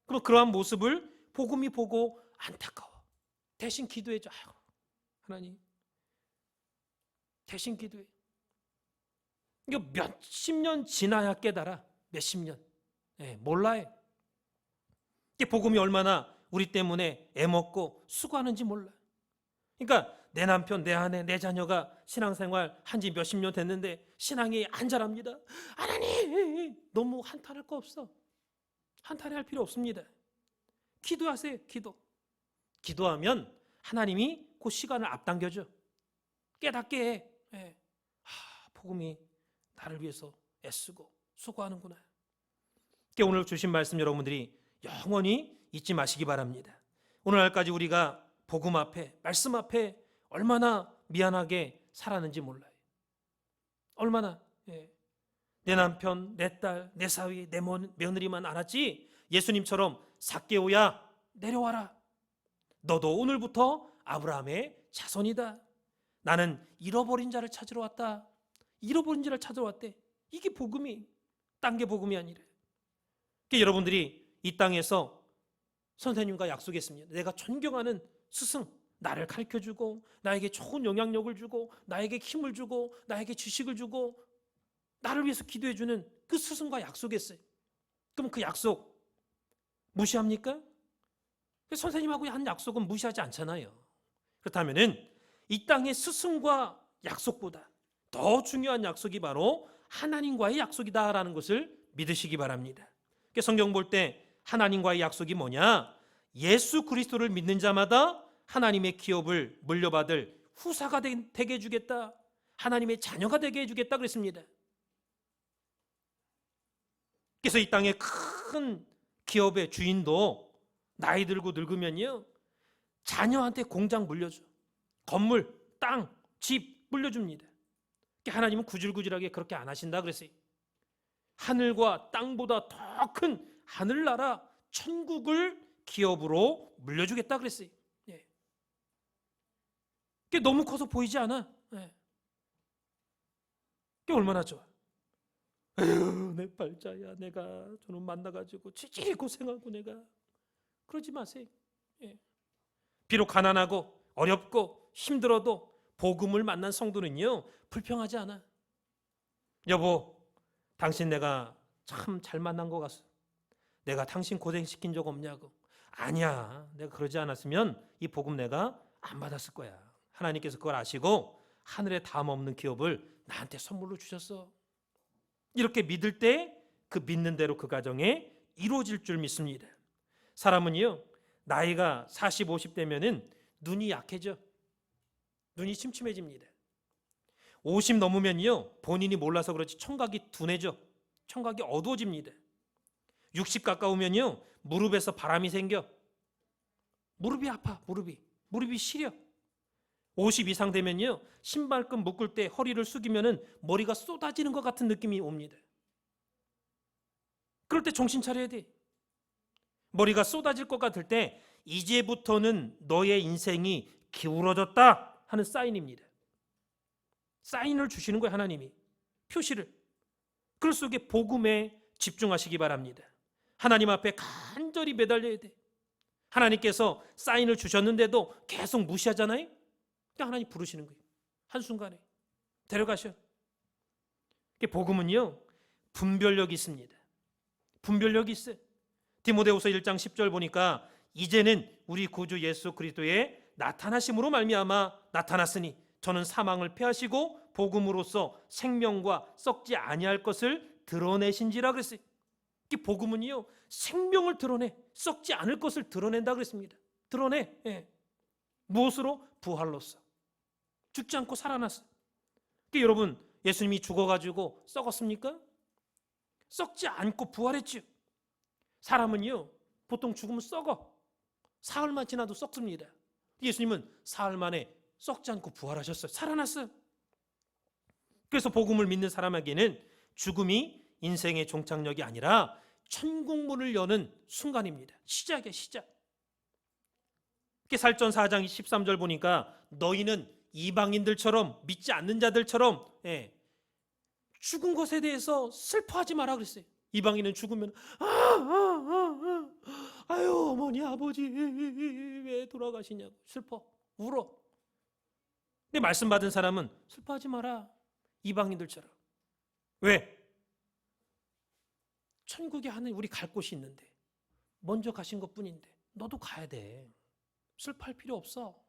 그럼 그러한 모습을 복음이 보고 안타까워. 대신 기도해줘. 아이고, 하나님 대신 기도해. 이거 몇십 년 지나야 깨달아. 몇십 년. 몰라요. 이게 복음이 얼마나 우리 때문에 애먹고 수고하는지 몰라. 그러니까 내 남편, 내 아내, 내 자녀가 신앙생활 한지 몇십 년 됐는데 신앙이 안 자랍니다. 하나님, 너무 한탄할 거 없어. 한탄할 필요 없습니다. 기도하세요. 기도하면 하나님이 그 시간을 앞당겨줘. 깨닫게 해. 복음이 나를 위해서 애쓰고 수고하는구나. 오늘 주신 말씀 여러분들이 영원히 잊지 마시기 바랍니다. 오늘날까지 우리가 복음 앞에, 말씀 앞에 얼마나 미안하게 살았는지 몰라요. 얼마나. 내 남편, 내 딸, 내 사위, 내 며느리만 알았지 예수님처럼 삭개오야 내려와라. 너도 오늘부터 아브라함의 자손이다. 나는 잃어버린 자를 찾으러 왔다. 잃어버린 자를 찾으러 왔대. 이게 복음이, 딴 게 복음이 아니래. 여러분들이 이 땅에서 선생님과 약속했습니다. 내가 존경하는 스승, 나를 가르쳐주고 나에게 좋은 영향력을 주고 나에게 힘을 주고 나에게 지식을 주고 나를 위해서 기도해주는 그 스승과 약속했어요. 그럼 그 약속 무시합니까? 선생님하고 한 약속은 무시하지 않잖아요. 그렇다면 이 땅의 스승과 약속보다 더 중요한 약속이 바로 하나님과의 약속이다라는 것을 믿으시기 바랍니다. 성경 볼 때 하나님과의 약속이 뭐냐? 예수 그리스도를 믿는 자마다 하나님의 기업을 물려받을 후사가 되게 해주겠다. 하나님의 자녀가 되게 해주겠다 그랬습니다. 그래서 이 땅의 큰 기업의 주인도 나이 들고 늙으면요, 자녀한테 공장 물려줘. 건물, 땅, 집 물려줍니다. 하나님은 구질구질하게 그렇게 안 하신다 그랬어요. 하늘과 땅보다 더 큰 하늘나라 천국을 기업으로 물려주겠다 그랬어요. 그게 너무 커서 보이지 않아? 그게 얼마나 좋아. 에휴, 내 발자야, 내가 저놈 만나가지고 찌질이 고생하고 내가. 그러지 마세요. 비록 가난하고 어렵고 힘들어도 복음을 만난 성도는요, 불평하지 않아. 여보, 당신 내가 참 잘 만난 것 같소. 내가 당신 고생시킨 적 없냐고. 아니야, 내가 그러지 않았으면 이 복음 내가 안 받았을 거야. 하나님께서 그걸 아시고 하늘에 담 없는 기업을 나한테 선물로 주셨어. 이렇게 믿을 때 그 믿는 대로 그 가정에 이루어질 줄 믿습니다. 사람은요, 나이가 40, 50 되면은 눈이 약해져. 눈이 침침해집니다. 50 넘으면요, 본인이 몰라서 그렇지 청각이 둔해져. 청각이 어두워집니다. 60 가까우면요, 무릎에서 바람이 생겨. 무릎이 아파. 무릎이 시려. 50 이상 되면요, 신발끈 묶을 때 허리를 숙이면은 머리가 쏟아지는 것 같은 느낌이 옵니다. 그럴 때 정신 차려야 돼. 머리가 쏟아질 것 같을 때 이제부터는 너의 인생이 기울어졌다 하는 사인입니다. 사인을 주시는 거예요, 하나님이. 표시를. 그 속에 복음에 집중하시기 바랍니다. 하나님 앞에 간절히 매달려야 돼. 하나님께서 사인을 주셨는데도 계속 무시하잖아요. 그러니까 하나님 부르시는 거예요. 한순간에 데려가셔. 복음은요, 분별력이 있습니다. 분별력이 있어요. 디모데후서 1장 10절 보니까 이제는 우리 구주 예수 그리스도의 나타나심으로 말미암아 나타났으니 저는 사망을 패하시고 복음으로써 생명과 썩지 아니할 것을 드러내신지라 그랬어요. 이 복음은요, 생명을 드러내, 썩지 않을 것을 드러낸다 그랬습니다. 드러내. 예. 무엇으로? 부활로써. 죽지 않고 살아났어. 여러분, 예수님이 죽어가지고 썩었습니까? 썩지 않고 부활했죠. 사람은요, 보통 죽으면 썩어. 사흘만 지나도 썩습니다. 예수님은 사흘 만에 썩지 않고 부활하셨어요. 살아났어요. 그래서 복음을 믿는 사람에게는 죽음이 인생의 종착역이 아니라 천국문을 여는 순간입니다. 시작이야, 시작. 살전 4장 13절 보니까 너희는 이방인들처럼, 믿지 않는 자들처럼 죽은 것에 대해서 슬퍼하지 마라 그랬어요. 이방인은 죽으면 아유 어머니 아버지 왜 돌아가시냐고 슬퍼, 울어. 근데 말씀 받은 사람은 슬퍼하지 마라, 이방인들처럼. 왜? 천국에 하는 우리 갈 곳이 있는데, 먼저 가신 것뿐인데 너도 가야 돼. 슬퍼할 필요 없어.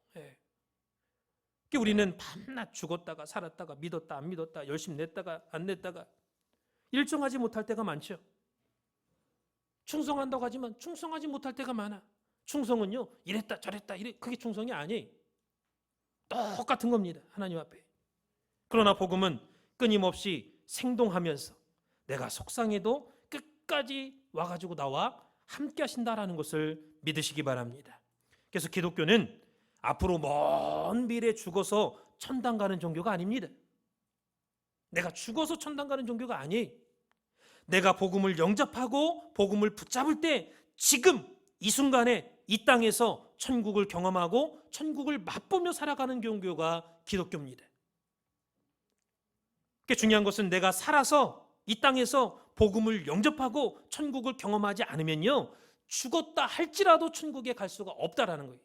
우리는 밤낮 죽었다가 살았다가 믿었다 안 믿었다, 열심 냈다가 안 냈다가 일정하지 못할 때가 많죠. 충성한다고 하지만 충성하지 못할 때가 많아. 충성은요, 이랬다 저랬다 그게 충성이 아니에요. 똑같은 겁니다, 하나님 앞에. 그러나 복음은 끊임없이 생동하면서 내가 속상해도 끝까지 와가지고 나와 함께 하신다라는 것을 믿으시기 바랍니다. 그래서 기독교는 앞으로 먼 미래에 죽어서 천당 가는 종교가 아닙니다. 내가 죽어서 천당 가는 종교가 아니에요. 내가 복음을 영접하고 복음을 붙잡을 때 지금 이 순간에 이 땅에서 천국을 경험하고 천국을 맛보며 살아가는 종교가 기독교입니다. 중요한 것은 내가 살아서 이 땅에서 복음을 영접하고 천국을 경험하지 않으면요, 죽었다 할지라도 천국에 갈 수가 없다라는 거예요.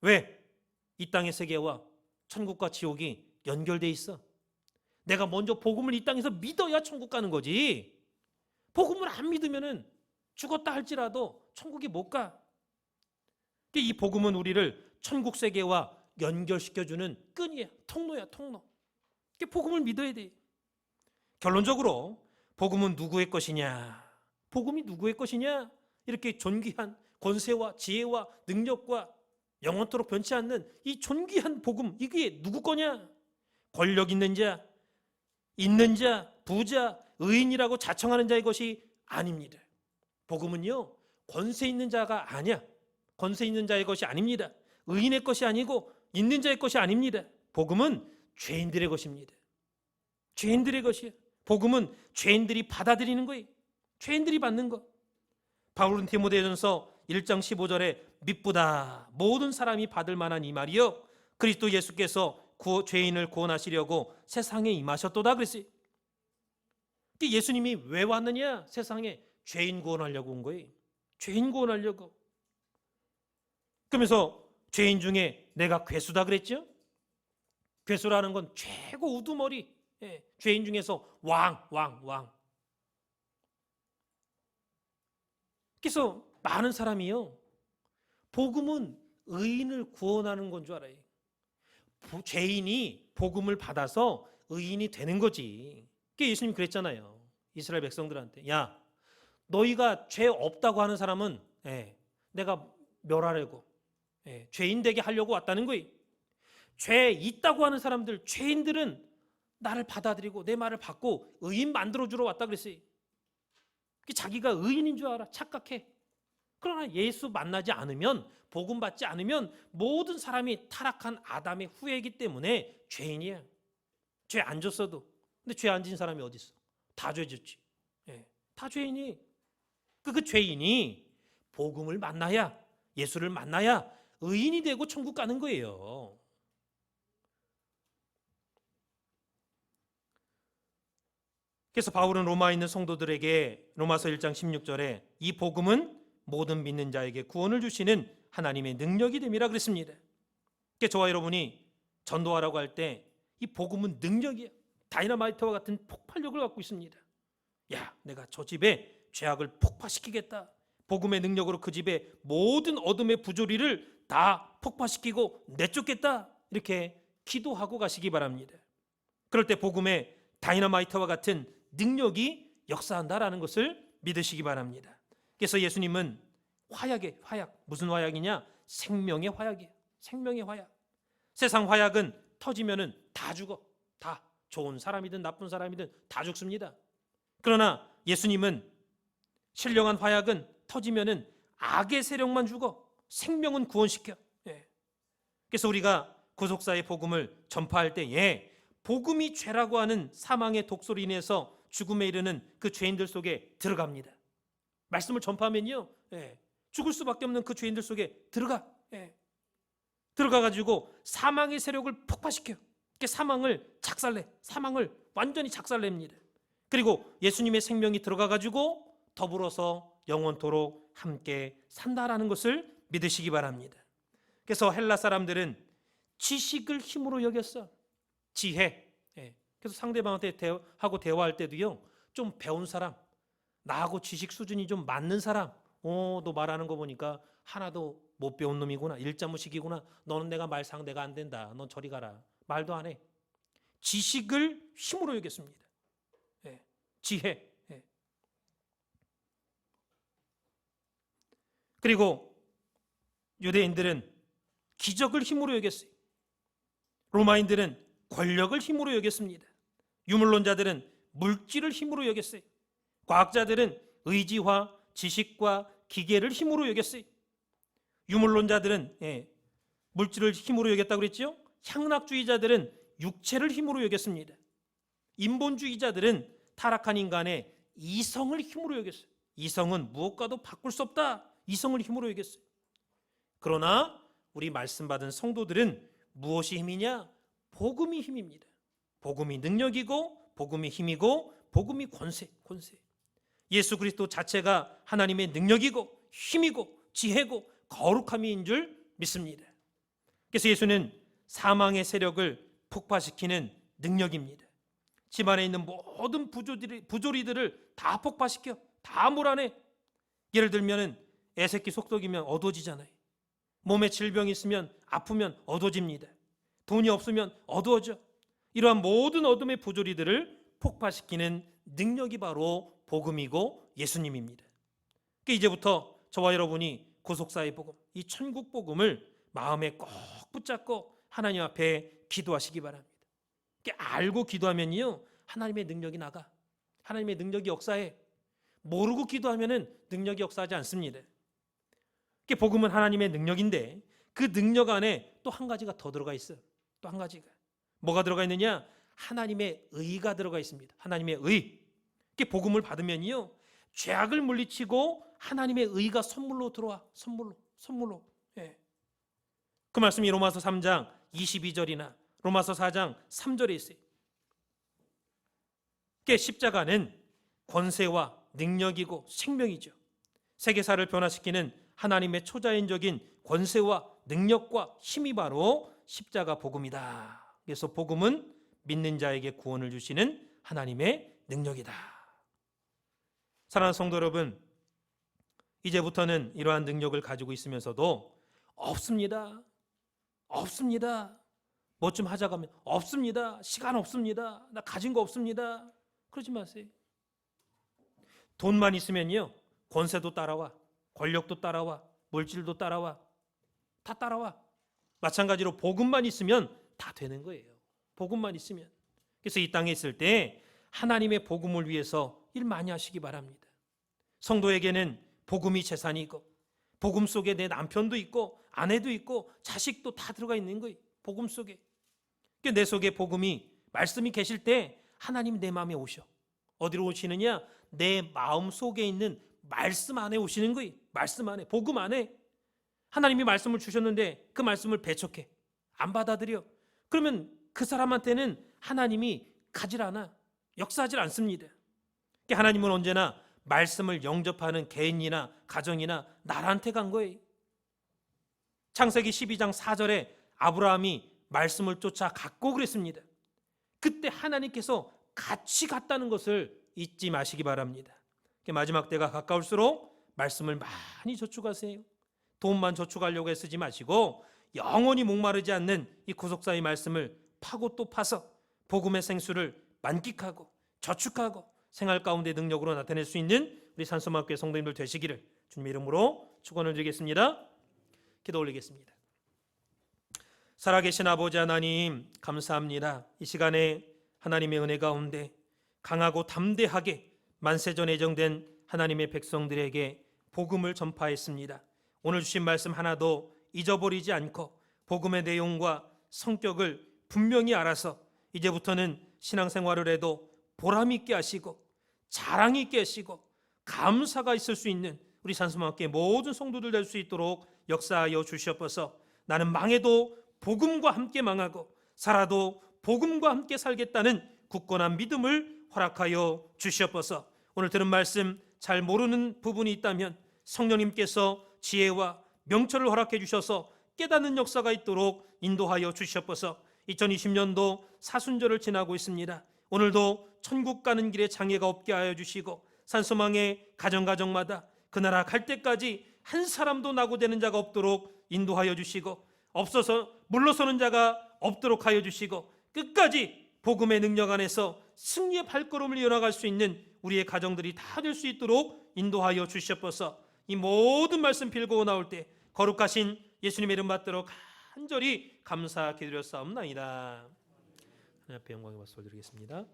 왜? 이 땅의 세계와 천국과 지옥이 연결돼 있어. 내가 먼저 복음을 이 땅에서 믿어야 천국 가는 거지. 복음을 안 믿으면은 죽었다 할지라도 천국에 못 가. 이 복음은 우리를 천국 세계와 연결시켜주는 끈이야, 통로야, 통로. 복음을 믿어야 돼. 결론적으로 복음은 누구의 것이냐? 복음이 누구의 것이냐? 이렇게 존귀한 권세와 지혜와 능력과 영원토록 변치 않는 이 존귀한 복음, 이게 누구 거냐? 권력 있는 자, 부자, 의인이라고 자청하는 자의 것이 아닙니다. 복음은요, 권세 있는 자가 아니야. 권세 있는 자의 것이 아닙니다. 의인의 것이 아니고 있는 자의 것이 아닙니다. 복음은 죄인들의 것입니다. 죄인들의 것이에요. 복음은 죄인들이 받아들이는 거예요. 죄인들이 받는 거. 바울은 디모데전서 1장 15절에 미쁘다 모든 사람이 받을 만한 이 말이요 그리스도 예수께서 죄인을 구원하시려고 세상에 임하셨도다 그랬어요. 예수님이 왜 왔느냐? 세상에 죄인 구원하려고 온 거예요. 죄인 구원하려고. 그러면서 죄인 중에 내가 괴수다 그랬죠? 괴수라는 건 최고 우두머리, 죄인 중에서 왕. 그래서 많은 사람이요, 복음은 의인을 구원하는 건 줄 알아요. 죄인이 복음을 받아서 의인이 되는 거지. 그게 예수님이 그랬잖아요, 이스라엘 백성들한테. 야, 너희가 죄 없다고 하는 사람은 내가 멸하려고, 죄인 되게 하려고 왔다는 거예요. 죄 있다고 하는 사람들, 죄인들은 나를 받아들이고 내 말을 받고 의인 만들어주러 왔다 그랬어요. 자기가 의인인 줄 알아, 착각해. 그러나 예수 만나지 않으면, 복음 받지 않으면 모든 사람이 타락한 아담의 후예이기 때문에 죄인이야. 죄 안 졌어도. 근데 죄 안 진 사람이 어디 있어? 다 죄 졌지. 다 죄인이. 그 죄인이 복음을 만나야, 예수를 만나야 의인이 되고 천국 가는 거예요. 그래서 바울은 로마에 있는 성도들에게 로마서 1장 16절에 이 복음은 모든 믿는 자에게 구원을 주시는 하나님의 능력이 됨이라 그랬습니다. 그러니까 저와 여러분이 전도하라고 할 때 이 복음은 능력이에요. 다이너마이트와 같은 폭발력을 갖고 있습니다. 야, 내가 저 집에 죄악을 폭파시키겠다. 복음의 능력으로 그 집의 모든 어둠의 부조리를 다 폭파시키고 내쫓겠다. 이렇게 기도하고 가시기 바랍니다. 그럴 때 복음의 다이너마이트와 같은 능력이 역사한다라는 것을 믿으시기 바랍니다. 그래서 예수님은 화약의 화약, 무슨 화약이냐? 생명의 화약이에요. 생명의 화약. 세상 화약은 터지면은 다 죽어. 다 좋은 사람이든 나쁜 사람이든 다 죽습니다. 그러나 예수님은 신령한 화약은 터지면은 악의 세력만 죽어. 생명은 구원시켜. 그래서 우리가 구속사의 복음을 전파할 때에 복음이 죄라고 하는 사망의 독소로 인해서 죽음에 이르는 그 죄인들 속에 들어갑니다. 말씀을 전파하면요, 죽을 수밖에 없는 그 죄인들 속에 들어가가지고 사망의 세력을 폭파시켜. 사망을 작살내. 사망을 완전히 작살냅니다. 그리고 예수님의 생명이 들어가가지고 더불어서 영원토록 함께 산다라는 것을 믿으시기 바랍니다. 그래서 헬라 사람들은 지식을 힘으로 여겼어. 지혜. 그래서 상대방한테 하고 대화할 때도요, 좀 배운 사람, 나하고 지식 수준이 좀 맞는 사람, 너 말하는 거 보니까 하나도 못 배운 놈이구나, 일자무식이구나, 너는 내가 말 상대가 안 된다, 넌 저리 가라, 말도 안 해. 지식을 힘으로 여겼습니다. 지혜. 그리고 유대인들은 기적을 힘으로 여겼어요. 로마인들은 권력을 힘으로 여겼습니다. 유물론자들은 물질을 힘으로 여겼어요. 과학자들은 의지와 지식과 기계를 힘으로 여겼어요. 유물론자들은 물질을 힘으로 여겼다고 그랬죠. 향락주의자들은 육체를 힘으로 여겼습니다. 인본주의자들은 타락한 인간의 이성을 힘으로 여겼어요. 이성은 무엇과도 바꿀 수 없다. 이성을 힘으로 여겼어요. 그러나 우리 말씀 받은 성도들은 무엇이 힘이냐? 복음이 힘입니다. 복음이 능력이고, 복음이 힘이고, 복음이 권세. 예수 그리스도 자체가 하나님의 능력이고, 힘이고, 지혜고, 거룩함인 줄 믿습니다. 그래서 예수는 사망의 세력을 폭파시키는 능력입니다. 집안에 있는 모든 부조리들을 다 폭파시켜, 다 몰아내. 예를 들면 애새끼 속썩이면 어두워지잖아요. 몸에 질병이 있으면 아프면 어두워집니다. 돈이 없으면 어두워져. 이러한 모든 어둠의 부조리들을 폭파시키는 능력이 바로 복음이고 예수님입니다. 이제부터 저와 여러분이 구속사의 복음, 이 천국 복음을 마음에 꼭 붙잡고 하나님 앞에 기도하시기 바랍니다. 알고 기도하면요, 하나님의 능력이 나가. 하나님의 능력이 역사해. 모르고 기도하면은 능력이 역사하지 않습니다. 복음은 하나님의 능력인데 그 능력 안에 또 한 가지가 더 들어가 있어요. 또 한 가지가 뭐가 들어가 있느냐? 하나님의 의가 들어가 있습니다. 하나님의 의. 복음을 받으면요, 죄악을 물리치고 하나님의 의가 선물로 들어와. 선물로. 그 말씀이 로마서 3장 22절이나 로마서 4장 3절에 있어요. 십자가는 권세와 능력이고 생명이죠. 세계사를 변화시키는 하나님의 초자연적인 권세와 능력과 힘이 바로 십자가 복음이다. 그래서 복음은 믿는 자에게 구원을 주시는 하나님의 능력이다. 사랑하는 성도 여러분, 이제부터는 이러한 능력을 가지고 있으면서도 없습니다. 뭐 좀 하자고 하면 없습니다. 시간 없습니다. 나 가진 거 없습니다. 그러지 마세요. 돈만 있으면요, 권세도 따라와, 권력도 따라와, 물질도 따라와, 다 따라와. 마찬가지로 복음만 있으면 다 되는 거예요. 복음만 있으면. 그래서 이 땅에 있을 때 하나님의 복음을 위해서 일 많이 하시기 바랍니다. 성도에게는 복음이 재산이고, 복음 속에 내 남편도 있고 아내도 있고 자식도 다 들어가 있는 거예요. 복음 속에. 내 속에 복음이, 말씀이 계실 때 하나님 내 마음에 오셔. 어디로 오시느냐? 내 마음 속에 있는 말씀 안에 오시는 거예요. 말씀 안에, 복음 안에. 하나님이 말씀을 주셨는데 그 말씀을 배척해, 안 받아들여. 그러면 그 사람한테는 하나님이 가질 않아, 역사하지 않습니다. 하나님은 언제나 말씀을 영접하는 개인이나 가정이나 나라한테 간 거예요. 창세기 12장 4절에 아브라함이 말씀을 쫓아 갔고 그랬습니다. 그때 하나님께서 같이 갔다는 것을 잊지 마시기 바랍니다. 마지막 때가 가까울수록 말씀을 많이 저축하세요. 돈만 저축하려고 애쓰지 마시고 영원히 목마르지 않는 이 구속사의 말씀을 파고 또 파서 복음의 생수를 만끽하고 저축하고 생활 가운데 능력으로 나타낼 수 있는 우리 산소마교회 성도님들 되시기를 주님의 이름으로 축원을 드리겠습니다. 기도 올리겠습니다. 살아계신 아버지 하나님, 감사합니다. 이 시간에 하나님의 은혜 가운데 강하고 담대하게 만세전 예정된 하나님의 백성들에게 복음을 전파했습니다. 오늘 주신 말씀 하나도 잊어버리지 않고 복음의 내용과 성격을 분명히 알아서 이제부터는 신앙생활을 해도 보람 있게 하시고 자랑 있게 하시고 감사가 있을 수 있는 우리 산소마교회 모든 성도들 될 수 있도록 역사하여 주시옵소서. 나는 망해도 복음과 함께 망하고 살아도 복음과 함께 살겠다는 굳건한 믿음을 허락하여 주시옵소서. 오늘 들은 말씀 잘 모르는 부분이 있다면 성령님께서 지혜와 명철을 허락해 주셔서 깨닫는 역사가 있도록 인도하여 주시옵소서. 2020년도 사순절을 지나고 있습니다. 오늘도 천국 가는 길에 장애가 없게 하여 주시고 산소망의 가정가정마다 그 나라 갈 때까지 한 사람도 낙오되는 자가 없도록 인도하여 주시고 없어서 물러서는 자가 없도록 하여 주시고 끝까지 복음의 능력 안에서 승리의 발걸음을 이어나갈 수 있는 우리의 가정들이 다 될 수 있도록 인도하여 주시옵소서. 이 모든 말씀 빌고 나올 때 거룩하신 예수님의 이름 받들어 간절히 감사 기드렸사옵나이다. 하나님 앞에 영광의 박수 드리겠습니다.